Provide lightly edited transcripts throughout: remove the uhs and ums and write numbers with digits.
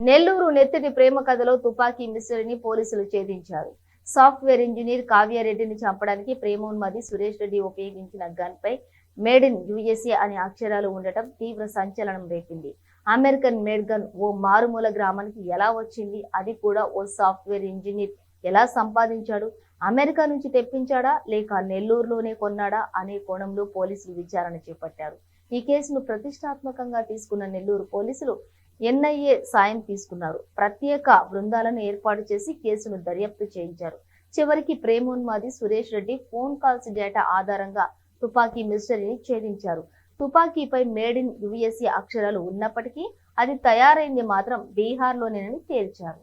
నెల్లూరు నెత్తిటి ప్రేమ కథలో తుపాకీ మిస్టరీని పోలీసులు ఛేదించారు. సాఫ్ట్వేర్ ఇంజనీర్ కావ్యారెడ్డిని చంపడానికి ప్రేమోన్మాది సురేష్ రెడ్డి ఉపయోగించిన గన్ పై మేడ్ ఇన్ యుఎస్ఏ అనే అక్షరాలు ఉండటం తీవ్ర సంచలనం రేపింది. అమెరికన్ మేడ్ గన్ ఓ మారుమూల గ్రామానికి ఎలా వచ్చింది, అది కూడా ఓ సాఫ్ట్వేర్ ఇంజనీర్ ఎలా సంపాదించాడు, అమెరికా నుంచి తెప్పించాడా లేక నెల్లూరులోనే కొన్నాడా అనే కోణంలో పోలీసులు విచారణ చేపట్టారు. ఈ కేసును ప్రతిష్టాత్మకంగా తీసుకున్న నెల్లూరు పోలీసులు ఎన్ఐఏ సాయం తీసుకున్నారు. ప్రత్యేక బృందాలను ఏర్పాటు చేసి కేసును దర్యాప్తు చేయించారు. చివరికి ప్రేమోన్మాది Suresh Reddy phone calls data ఆధారంగా తుపాకీ మిస్టరీని ఛేదించారు. తుపాకీపై మేడ్ ఇన్ యుఎస్ఏ అక్షరాలు ఉన్నప్పటికీ అది తయారైంది మాత్రం బీహార్లోనేనని తేల్చారు.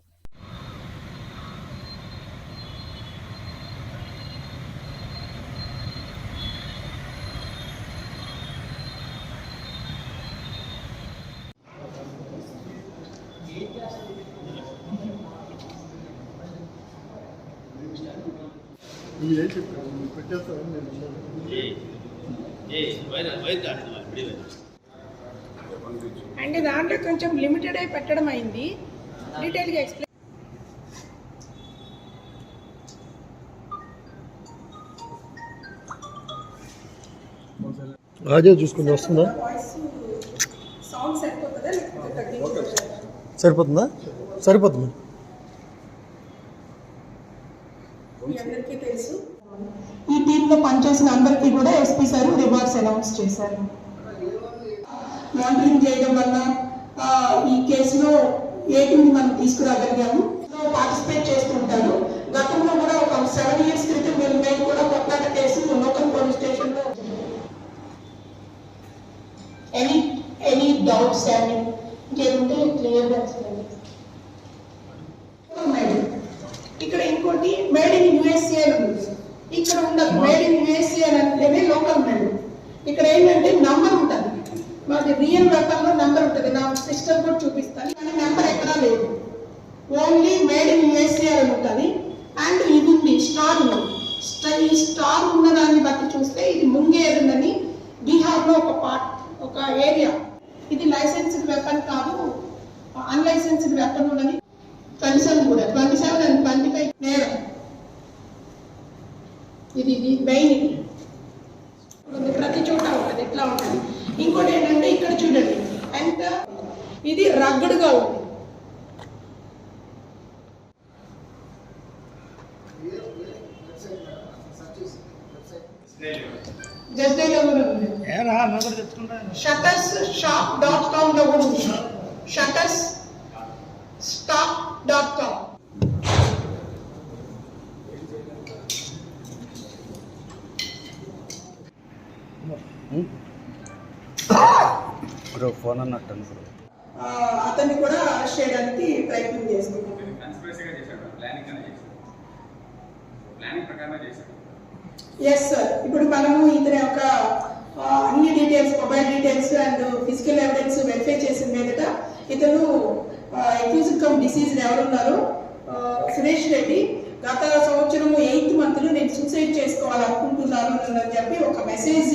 అంటే దాంట్లో కొంచెం లిమిటెడ్ అయి పెట్టడం అయింది. డీటెయిల్గా ఎక్స్ప్లెయిన్. రాజా చూసుకుని వస్తుందా? సౌండ్ సరిపోతుందా లేకపోతే సరిపోతుందా? సరిపోతుంది. అందరికీ తెలుసు. ఈ టీంలో పనిచేసిన అందరికీ కూడా ఎస్పీ సార్ రివార్డ్స్ అనౌన్స్ చేశారు. మానిటరింగ్ చేయడం వల్ల ఈ కేసులో ఏటీని మనం తీసుకురాగలిగాము. పార్టిసిపేట్ చేస్తుంటారు. గతంలో కూడా ఒక 7 years క్రితం మేము కూడా కొట్లాట కేసు లోకల్ పోలీస్ స్టేషన్లో ఎనీ డౌట్స్ అని ఇంకేముంటే క్లియర్గా ఇక్కడ ఇంకోటి మేడ్ ఇన్ యుఎస్ఏ ఉంది. ఇక్కడ ఉండదు. మేడ్ ఇన్ యుఎస్ఏ అని అంటేనే లోకల్ మేడ్. ఇక్కడ ఏంటంటే నంబర్ ఉంటుంది. మాది రియల్ వెపన్ లో నంబర్ ఉంటుంది. నా సిస్టర్ కూడా చూపిస్తాను. కానీ నెంబర్ ఎక్కడా లేదు. ఓన్లీ మేడ్ ఇన్ యుఎస్ఏ అని ఉంటుంది. అండ్ ఇది ఉంది, స్టార్ ఉంది. ఈ స్టార్ ఉన్నదాన్ని బట్టి చూస్తే ఇది ముంగేర్ ఉందని బీహార్ లో ఒక పార్ట్, ఒక ఏరియా. ఇది లైసెన్స్డ్ వెపన్ కాదు, అన్లైసెన్స్డ్ వెపన్ ఉన్నది. 27 కూడా 27 and 25 నేరం. ఇది మెయిన్. ఇది ప్రతి చోట ఉంటుంది. ఎట్లా ఉంటుంది. ఇంకోటి ఏంటంటే ఇక్కడ చూడండి ఎంత ఇది రగ్గడుగా ఉంది. shuttersshop.com లో కూడా ఉంది. shuttersstop.com. ఫోన్ అన్నట్టు అతన్ని కూడా అరెస్ట్ చేయడానికి ప్రయత్నం చేస్తున్నాం. Yes sir. ఇప్పుడు మనము ఇతని యొక్క అన్ని details, mobile details and physical evidence verify చేసిన మీదట ఇతను అక్యూజ్డ్ కమ్ డిసీజ్డ్ ఎవరున్నారో సురేష్ రెడ్డి గత సంవత్సరం 8th month నేను సూసైడ్ చేసుకోవాలనుకుంటున్నాను అని చెప్పి ఒక మెసేజ్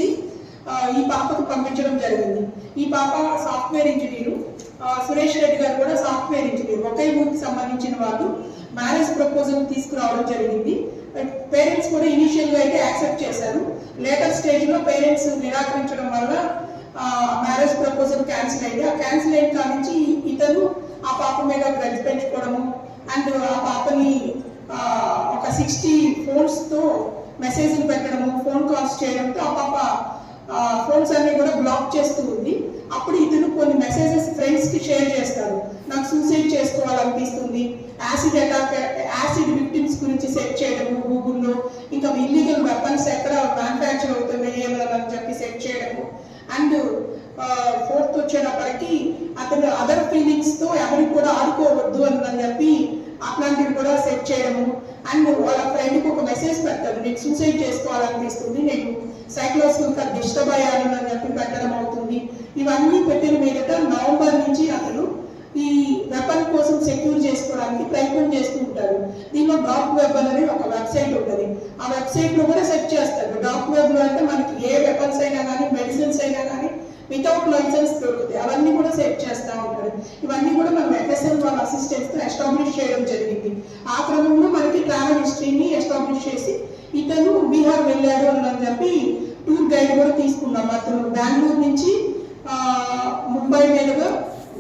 ఈ పాపకు పంపించడం జరిగింది. ఈ పాప సాఫ్ట్వేర్ ఇంజనీరు, సురేష్ రెడ్డి గారు కూడా సాఫ్ట్వేర్ ఇంజనీర్. ఒకే ఊరికి సంబంధించిన వాళ్ళు. మ్యారేజ్ ప్రపోజల్ తీసుకురావడం జరిగింది. పేరెంట్స్ కూడా ఇనిషియల్ గా అయితే యాక్సెప్ట్ చేశారు. లేటర్ స్టేజ్ లో పేరెంట్స్ నిరాకరించడం వల్ల మ్యారేజ్ ప్రపోజల్ క్యాన్సిల్ అయింది. ఆ క్యాన్సిల్ అయిన కాడ నుంచి ఇతను ఆ పాప మీద గ్రడ్జ్ పెంచుకోవడము అండ్ ఆ పాపని ఒక 60 phones తో మెసేజ్లు పెట్టడము, ఫోన్ కాల్స్ చేయడంతో ఆ పాప ఫోన్స్ అన్ని కూడా బ్లాక్ చేస్తూ ఉంది. అప్పుడు ఇతను కొన్ని మెసేజెస్ ఫ్రెండ్స్ కి షేర్ చేస్తాడు. నాకు సూసైడ్ చేసుకోవాలనిపిస్తుంది, యాసిడ్ విక్టిమ్స్ గురించి సెర్చ్ చేయడము గూగుల్లో, ఇంకా ఇల్లీగల్ వెపన్స్ ఎక్కడ మ్యానుఫ్యాక్చర్ అవుతున్నాయి అని చెప్పి సెర్చ్ చేయడము. అండ్ 4th వచ్చేటప్పటికి అతను అదర్ ఫీలింగ్స్ తో ఎవరికి కూడా ఆడుకోవద్దు అని చెప్పి అట్లాంటివి కూడా సెట్ చేయడము. అండ్ వాళ్ళ ఫ్రెండ్కి ఒక మెసేజ్ పెడతాడు, నేను సూసైడ్ చేసుకోవాలనిపిస్తుంది, నేను సైకలాజికల్గా డిస్టర్బ్ అయ్యాను అని చెప్పి పెట్టడం అవుతుంది. ఇవన్నీ పెట్టిన మీదట నవంబర్ నుంచి అతను ఈ వెపన్ కోసం సెక్యూర్ చేసుకోవడానికి ప్రయత్నం చేస్తూ ఉంటారు. దీనిలో డార్క్ వెబ్ అనేది ఒక వెబ్సైట్ ఉంటుంది. ఆ వెబ్సైట్ లో కూడా సెర్చ్ చేస్తారు. డార్క్ వెబ్ లో అంటే మనకి ఏ వెపన్స్ అయినా కానీ, మెడిసిన్స్ అయినా కానీ వితౌట్ లైసెన్స్ దొరుకుతాయి. అవన్నీ కూడా సెట్ చేస్తూ ఉంటారు. ఇవన్నీ కూడా మనం ఎఫ్ఎస్ఎల్ వాళ్ళ ఎస్టాబ్లిష్ చేయడం జరిగింది. ఆ క్రమంలో మనకి ట్రావెల్ హిస్టరీని ఎస్టాబ్లిష్ చేసి ఇతను బీహార్ వెళ్ళాడు అని చెప్పి టూర్ గైడ్ కూడా తీసుకున్నాం. అతను బెంగళూరు నుంచి ముంబై మీదుగా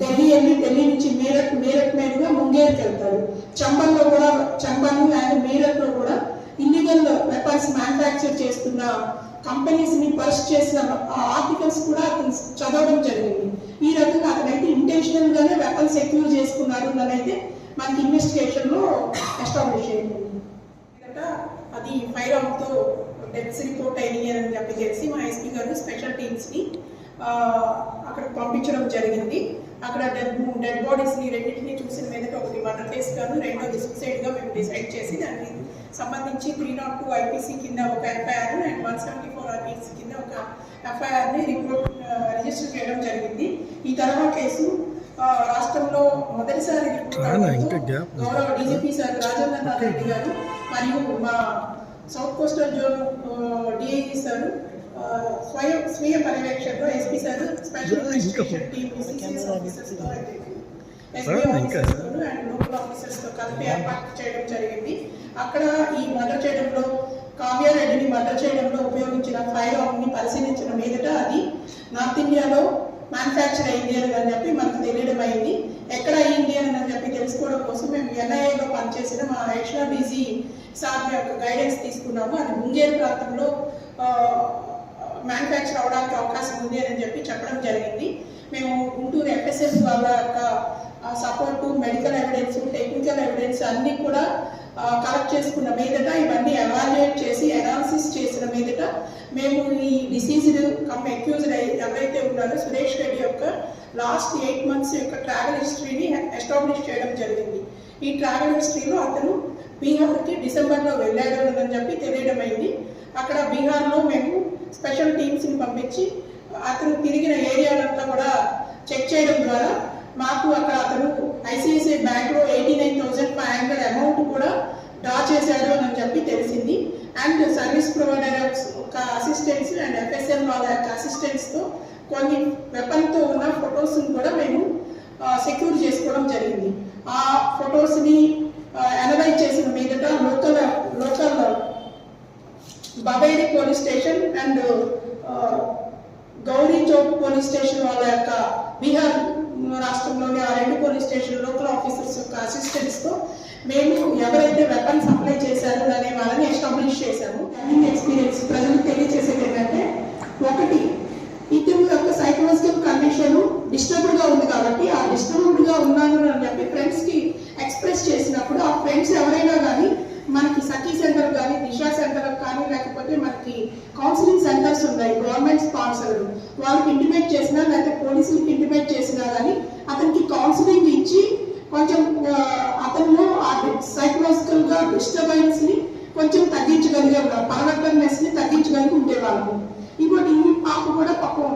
ఢిల్లీ వెళ్ళి ఢిల్లీ నుంచి మీరట్ మీదుగా ముంగేర్కి వెళ్తాడు. చంబల్ అండ్ మీరట్లో కూడా ఇల్లీగల్ వెపన్స్ మ్యానుఫ్యాక్చర్ చేస్తున్న కంపెనీస్ ని బస్ట్ చేసిన ఆర్టికల్స్ కూడా అతను చదవడం జరిగింది. ఈ రకంగా అతనైతే ఇంటెన్షనల్ గానే వెపన్స్ సెక్యూర్ చేసుకున్నారు అని అయితే మనకి ఇన్వెస్టిగేషన్ లో ఎస్టాబ్లిష్ అయింది. అది ఫైర్ అవుట్ తో డెత్స్ రిపోర్ట్ అయినాయి అని చెప్పి తెలిసి మా ఎస్పీ గారు స్పెషల్ టీమ్స్ ని అక్కడ పంపించడం జరిగింది. అక్కడ డెడ్ బాడీస్ ని రెండింటినీ చూసిన మీదట ఒకటి మర్డర్ కేసు గాను రెండోది సూసైడ్ గా మేము డిసైడ్ చేసి దానికి సంబంధించి 302 ఐపీసీ కింద ఒక ఎఫ్ఐఆర్ అండ్ 174 ఐపీసీ కింద ఒక ఎఫ్ఐఆర్ ని రిజిస్టర్ చేయడం జరిగింది. ఈ తర్వాత కేసు రాష్ట్రంలో మొదటిసారి గౌరవ డీజీపీ సార్ రాజేంద్రనాథ్ రెడ్డి గారు మరియు మా south coastal zone DIG sir స్వీయ పర్యవేక్షణలో SP sir special investigation team CCS officers తో SP officers and local officers తో కలిపి ఏర్పాటు చేయడం జరిగింది. అక్కడ ఈ మర్డర్ చేయడంలో కావ్యారెడ్డిని మర్డర్ చేయడంలో ఉపయోగించిన ఫైర్ ఆర్మ్ ని పరిశీలించిన మీదట అది నార్త్ ఇండియాలో మ్యానుఫ్యాక్చర్ అయింది అని చెప్పి మనకు తెలియడం అయింది. ఎక్కడ అయింది అని చెప్పి తెలుసుకోవడం కోసం మేము ఎన్ఐఏలో పనిచేసిన మా ఎక్స్ట్రా డీజీ సార్ యొక్క గైడెన్స్ తీసుకున్నాము. అది ముంగేరు ప్రాంతంలో మ్యానుఫ్యాక్చర్ అవడానికి అవకాశం ఉంది అని చెప్పి చెప్పడం జరిగింది. మేము గుంటూరు ఎఫ్ఎస్ఎస్ వాళ్ళ యొక్క support, medical evidence, technical evidence అన్నీ కూడా కలెక్ట్ చేసుకున్న మీదట ఇవన్నీ ఎవాల్యుయేట్ చేసి అనాలిసిస్ చేసిన మీదట మేము ఈ డిసీజ్డ్ అక్యూజ్డ్ ఎవరైతే ఉన్నారో సురేష్ రెడ్డి యొక్క లాస్ట్ 8 months యొక్క ట్రావెల్ హిస్టరీని ఎస్టాబ్లిష్ చేయడం జరిగింది. ఈ ట్రావెల్ హిస్టరీలో అతను బీహార్కి డిసెంబర్లో వెళ్ళాడు అని చెప్పి తెలియడం అయింది. అక్కడ బీహార్లో మేము స్పెషల్ టీమ్స్ని పంపించి అతను తిరిగిన ఏరియాలంతా కూడా చెక్ చేయడం ద్వారా మాకు అక్కడ అతను ఐసిఐసిఐ బ్యాంక్లో 89,500 అమౌంట్ కూడా డ్రా చేశాడు అని చెప్పి తెలిసింది. అండ్ సర్వీస్ ప్రొవైడర్ యొక్క అసిస్టెంట్స్ అండ్ ఎఫ్ఎస్ఎల్ వాళ్ళ యొక్క అసిస్టెంట్స్తో కొన్ని వెపన్తో ఉన్న ఫొటోస్ని కూడా మేము సెక్యూర్ చేసుకోవడం జరిగింది. ఆ ఫొటోస్ని అనలైజ్ చేసిన మీదట local Baberi police station and Gauri Chowk police station వాళ్ళ యొక్క బీహార్ రాష్ట్రంలోని ఆ 2 పోలీస్ స్టేషన్ లోకల్ ఆఫీసర్స్ యొక్క అసిస్టెంట్స్తో మేము ఎవరైతే వెపన్ సప్లై చేశారో అనే వాళ్ళని ఎస్టాబ్లిష్ చేశాము. లర్నింగ్ ఎక్స్పీరియన్స్ ప్రజలకు తెలియజేసేది ఏంటంటే, ఒకటి ఇతను యొక్క సైకలాజికల్ కండిషన్ డిస్టర్బ్డ్ గా ఉంది కాబట్టి ఆ డిస్టర్బ్డ్ గా ఉన్నాను అని చెప్పి ఫ్రెండ్స్ కి ఎక్స్ప్రెస్ చేసినప్పుడు ఆ ఫ్రెండ్స్ ఎవరైనా కానీ మనకి సఖీ సెంటర్ కానీ దిశా సెంటర్ కానీ లేకపోతే మనకి కౌన్సిలింగ్ సెంటర్స్ ఉన్నాయి గవర్నమెంట్ స్పాన్సర్డ్, వాళ్ళకి ఇంటిమేట్ చేసినా లేకపోతే పోలీసులకి ఇంటిమేట్ చేసినా కానీ అతనికి కౌన్సిలింగ్ ఇచ్చి కొంచెం అతనిలో ఆ సైకలాజికల్ గా డిస్టర్బెన్స్ ని కొంచెం తగ్గించగలిగే పర్వర్టనెస్ ని తగ్గించగలిగి ఉండేవాళ్ళు. ఇంకోటి ఈ పాప కూడా పాపం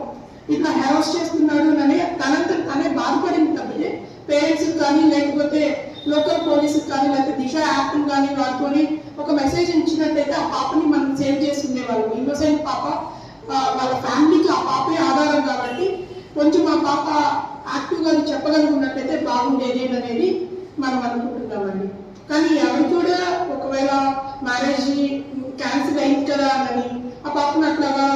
ఇట్లా హెరాస్ చేస్తున్నాడు అనే తనంతా తనే బాధపడింది తప్పితే పేరెంట్స్ కానీ లేకపోతే లోకల్ పోలీసుకి కానీ లేకపోతే దిశ యాప్ కానీ వాడుకొని ఒక మెసేజ్ ఇచ్చినట్టయితే ఆ పాపని మనం సేవ్ చేసి ఉండేవాళ్ళం. ఇన్నోసెంట్ పాప, వాళ్ళ ఫ్యామిలీకి ఆ పాపే ఆధారం కాబట్టి కొంచెం ఆ పాప యాక్టివ్గా చెప్పగలుగున్నట్టయితే బాగుండేది అనేది మనం అనుకుంటున్నామండి. కానీ అవి కూడా ఒకవేళ మ్యారేజ్ క్యాన్సిల్ అయింది కదా అని ఆ పాపను అట్లాగా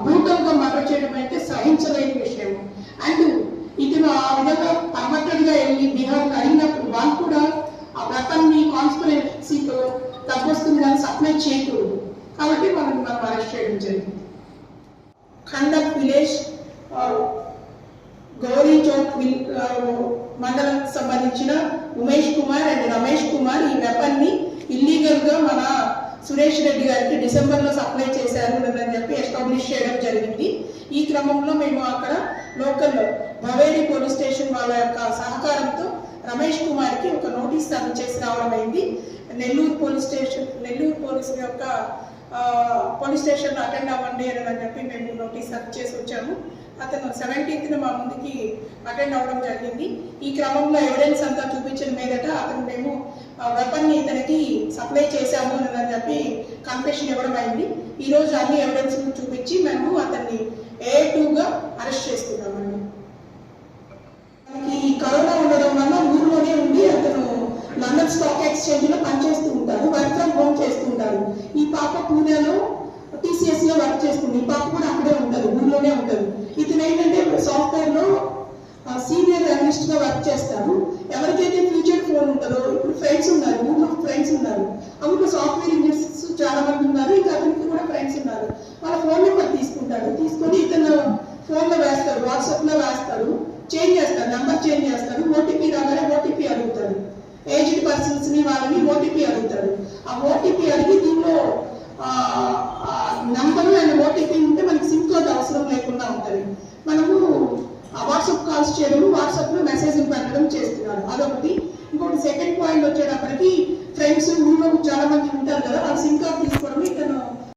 బ్రూటల్గా మర్డర్ చేయడం అయితే సహించలేని విషయం. అండ్ ఇతను ఆ విధంగా పర్మనెంట్ గా వెళ్ళి బీహార్ అడిగినప్పుడు వాళ్ళు కూడా ఆ వెపన్ని కాన్స్పిరసీతో తగ్గొస్తుంది కానీ సప్లై చేయకూడదు కాబట్టి మనం అరెస్ట్ చేయడం జరిగింది. ఖండక్ విలేజ్ గౌరీ చౌక్ మండలానికి సంబంధించిన ఉమేష్ కుమార్ అండ్ రమేష్ కుమార్ ఈ వెపన్ని ఇల్లీగల్ గా మన సురేష్ రెడ్డి గారికి డిసెంబర్లో సప్లై చేశారు అని చెప్పి ఎస్టాబ్లిష్ చేయడం జరిగింది. ఈ క్రమంలో మేము అక్కడ లోకల్ బవేరి పోలీస్ స్టేషన్ వాళ్ళ యొక్క సహకారంతో రమేష్ కుమార్కి ఒక నోటీస్ సర్వ్ చేసి రావడం అయింది. నెల్లూరు పోలీసుల యొక్క పోలీస్ స్టేషన్ అటెండ్ అవ్వండి అని చెప్పి మేము నోటీస్ సర్వ్ చేసి వచ్చాము. అతను 17th మా ముందుకి అటెండ్ అవ్వడం జరిగింది. ఈ క్రమంలో ఎవిడెన్స్ అంతా చూపించిన మీదట అతను మేము వెపన్ని ఇతనికి సప్లై చేశాము అని చెప్పి కన్ఫెషన్ ఇవ్వడం అయింది. ఈరోజు అన్ని ఎవిడెన్స్ చూపించి మేము అతన్ని A2గా అరెస్ట్ చేస్తున్నామండి. మనకి కరోనా ఉండడం వల్ల ఊర్లోనే ఉండి నేను ఏంటంటే సాఫ్ట్వేర్ లో సీనియర్ అనలిస్ట్ గా వర్క్ చేస్తాను. ఎవరికైతే ఫ్యూచర్ ఫోన్ ఉంటుందో, ఇప్పుడు ఫ్రెండ్స్ ఉన్నారు, ఊళ్ళో ఫ్రెండ్స్ ఉన్నారు, అందులో సాఫ్ట్వేర్ ఇంజనీర్స్ చాలా మంది ఉన్నారు, ఇంకా అతనికి కూడా ఫ్రెండ్స్ ఉన్నారు. వాళ్ళ ఫోన్ నెంబర్ తీసుకుంటాడు, తీసుకొని ఇతను ఫోన్ లో వేస్తాడు, వాట్సాప్ లో వేస్తాడు, చేంజ్ చేస్తాడు, నెంబర్ చేంజ్ చేస్తాడు, ఓటీపీ రాగానే ఓటీపీ అడుగుతాడు. ఏజ్డ్ పర్సన్స్ ని వాళ్ళని ఓటీపీ అడుగుతాడు. ఆ ఓటీపీ అడిగి దీనిలో నంబర్ అండ్ ఓటీపీ